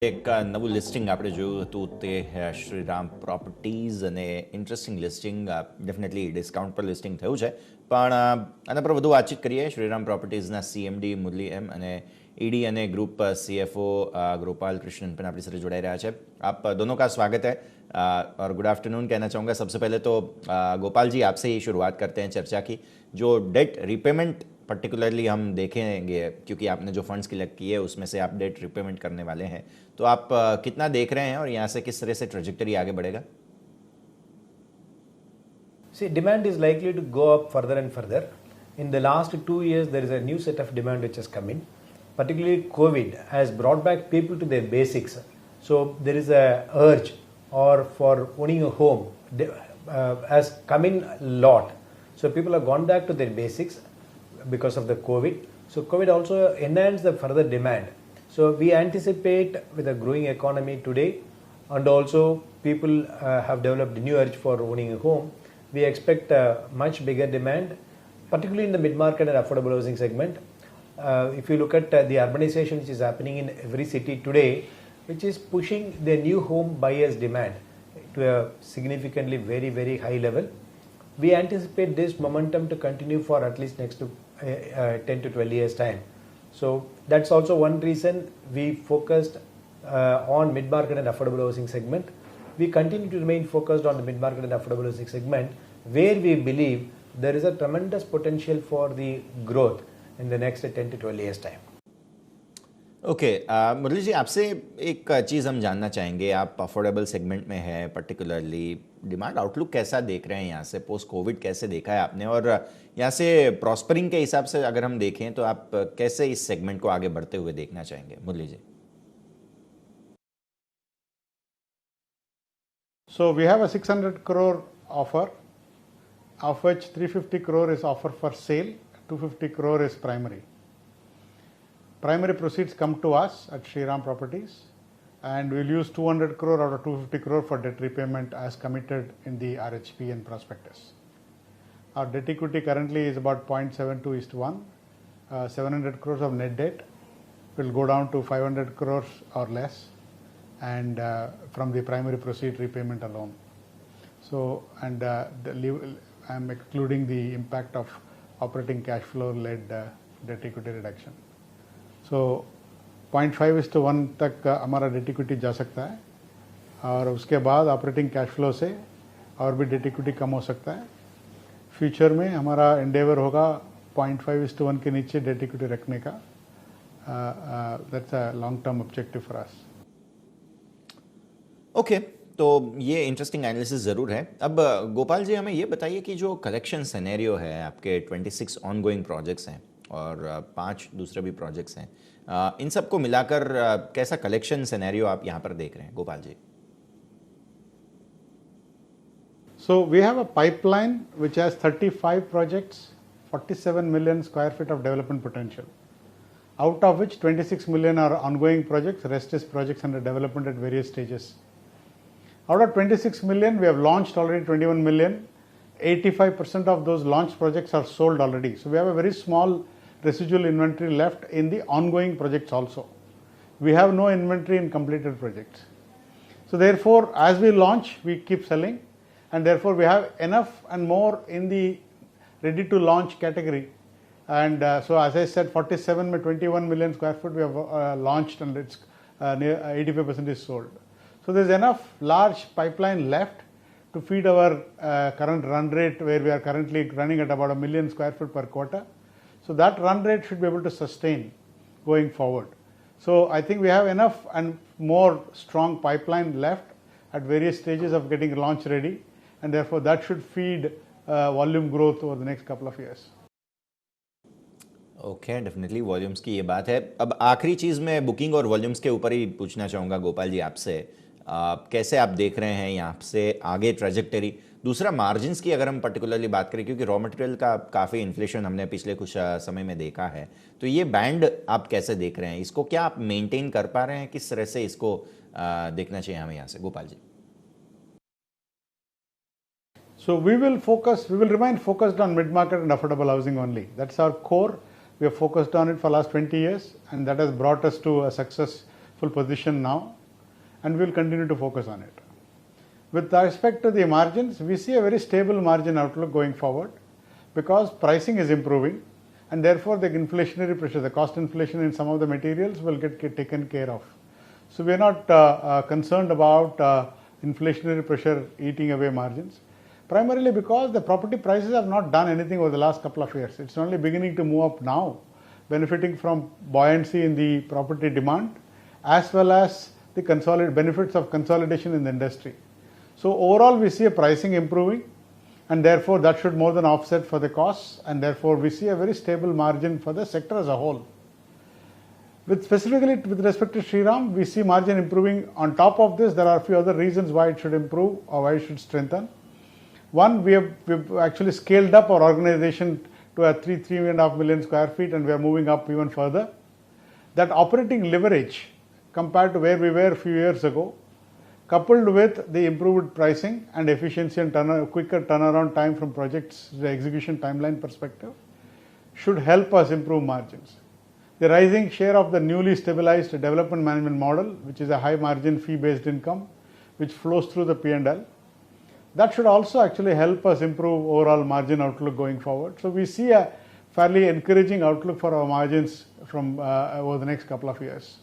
એક નવું લિસ્ટિંગ આપણે જોયું હતું તે શ્રીરામ પ્રોપર્ટીઝ અને ઇન્ટરેસ્ટિંગ લિસ્ટિંગ ડેફિનેટલી ડિસ્કાઉન્ટ પર લિસ્ટિંગ થયું છે પણ આના પર વધુ વાતચીત કરીએ શ્રીરામ પ્રોપર્ટીઝના સીએમડી મુરલી એમ અને ईडी અને ग्रुप सीएफओ गोपाल कृष्णन પણ આપણી સાથે જોડાઈ રહ્યા છે आप दोनों का स्वागत है और गुड आफ्टरनून कहना चाहूँगा सबसे पहले तो गोपाल जी आपसे ही शुरुआत करते हैं चर्चा की जो डेट रिपेमेंट पर्टिकुलरली हम देखेंगे क्योंकि आपने जो फंड्स कलेक्ट किए उसमें से आप डेट रिपेमेंट करने वाले हैं तो आप कितना देख रहे हैं और यहाँ से किस तरह से ट्रेजेक्टरी आगे बढ़ेगा? See, demand is likely to go up further and further. In the last 2 years, there is a new set of demand which has come in. Particularly COVID has brought back people to their basics. So there is a urge or for owning a home has come in a lot. So people have gone back to their basics because of the COVID. So COVID also enhanced the further demand. So we anticipate with a growing economy today and also people have developed a new urge for owning a home. We expect a much bigger demand, particularly in the mid-market and affordable housing segment. If you look at the urbanization which is happening in every city today, which is pushing the new home buyers demand to a significantly very high level, we anticipate this momentum to continue for at least next to 10 to 12 years time. So that's also one reason we focused on mid-market and affordable housing segment. We continue to remain focused on the mid-market and affordable housing segment where we believe there is a tremendous potential for the growth in the next 10 to 12 years time. Okay मुरली जी आपसे एक चीज़ हम जानना चाहेंगे आप affordable segment में है particularly demand outlook कैसा देख रहे हैं यहाँ से पोस्ट कोविड कैसे देखा है आपने और यहाँ से प्रॉस्परिंग के हिसाब से अगर हम देखें तो आप कैसे इस सेगमेंट को आगे बढ़ते हुए देखना चाहेंगे मुरली जी? So we have a 600 crore offer of which 350 crore is offer for sale, 250 crore is primary. Primary proceeds come to us at Shriram Properties and we'll use 200 crore out of 250 crore for debt repayment as committed in the RHP and prospectus. Our debt equity currently is about 0.72:1. 700 crores of net debt will go down to 500 crores or less and from the primary proceed repayment alone. So and I'm excluding the impact of operating cash flow led debt equity reduction. So 0.5:1 तक हमारा debt equity जा सकता है और उसके बाद operating cash flow से और भी डेट इक्विटी कम हो सकता है. फ्यूचर में हमारा एंडेवर होगा 0.5:1 के नीचे डेट इक्विटी रखने का. That's a long term objective for us. Okay तो ये इंटरेस्टिंग एनालिसिस ज़रूर है. अब गोपाल जी हमें ये बताइए कि जो कलेक्शन सिनेरियो है आपके 26 ऑनगोइंग प्रोजेक्ट्स हैं और 5 दूसरे भी प्रोजेक्ट्स हैं इन सबको मिलाकर कैसा कलेक्शन सिनेरियो आप यहाँ पर देख रहे हैं Gopal ji? So we have a pipeline which has 35 projects, 47 million square feet of development potential, out of which 26 million are ongoing projects, rest is projects under development at various stages. Out of 26 million, we have launched already 21 million. 85% of those launched projects are sold already. So we have a very small residual inventory left in the ongoing projects also. We have no inventory in completed projects. So therefore, as we launch, we keep selling and therefore we have enough and more in the ready to launch category. And so as I said, 47 में 21 million square foot we have launched and it's near 85% is sold. So there's enough large pipeline left to feed our current run rate where we are currently running at about 1 million square foot per quarter. So that run rate should be able to sustain going forward. So I think we have enough and more strong pipeline left at various stages of getting launch ready and therefore that should feed volume growth over the next couple of years. Okay definitely volumes की ये बात है. अब आखिरी चीज़ मैं booking और volumes के ऊपर ही पूछना चाहूँगा गोपाल जी आपसे कैसे आप देख रहे हैं यहाँ से आगे ट्रेजेक्टरी. दूसरा मार्जिन्स की अगर हम पर्टिकुलरली बात करें क्योंकि रॉ मटेरियल का काफ़ी इन्फ्लेशन हमने पिछले कुछ समय में देखा है तो ये बैंड आप कैसे देख रहे हैं इसको क्या आप मेंटेन कर पा रहे हैं किस तरह से इसको देखना चाहिए हमें यहाँ से Gopal ji? So we will remain focused on mid-market and affordable housing only. That's our core. We have focused on it for the last 20 years and that has brought us to a success position now, and we will continue to focus on it. With respect to the margins, we see a very stable margin outlook going forward because pricing is improving, and therefore the inflationary pressure, the cost inflation in some of the materials will get taken care of. So we are not concerned about inflationary pressure eating away margins, primarily because the property prices have not done anything over the last couple of years. It's only beginning to move up now, benefiting from buoyancy in the property demand as well as the benefits of consolidation in the industry. So overall we see a pricing improving, and therefore that should more than offset for the costs, and therefore we see a very stable margin for the sector as a whole. Specifically with respect to Shriram, we see margin improving. On top of this, there are a few other reasons why it should improve or why it should strengthen. One, we've actually scaled up our organization to a 3.5 million square feet, and we are moving up even further. That operating leverage compared to where we were a few years ago, coupled with the improved pricing and efficiency and quicker turnaround time from projects, the execution timeline perspective, should help us improve margins. The rising share of the newly stabilized development management model, which is a high margin fee-based income, which flows through the P&L, that should also actually help us improve overall margin outlook going forward. So we see a fairly encouraging outlook for our margins from over the next couple of years.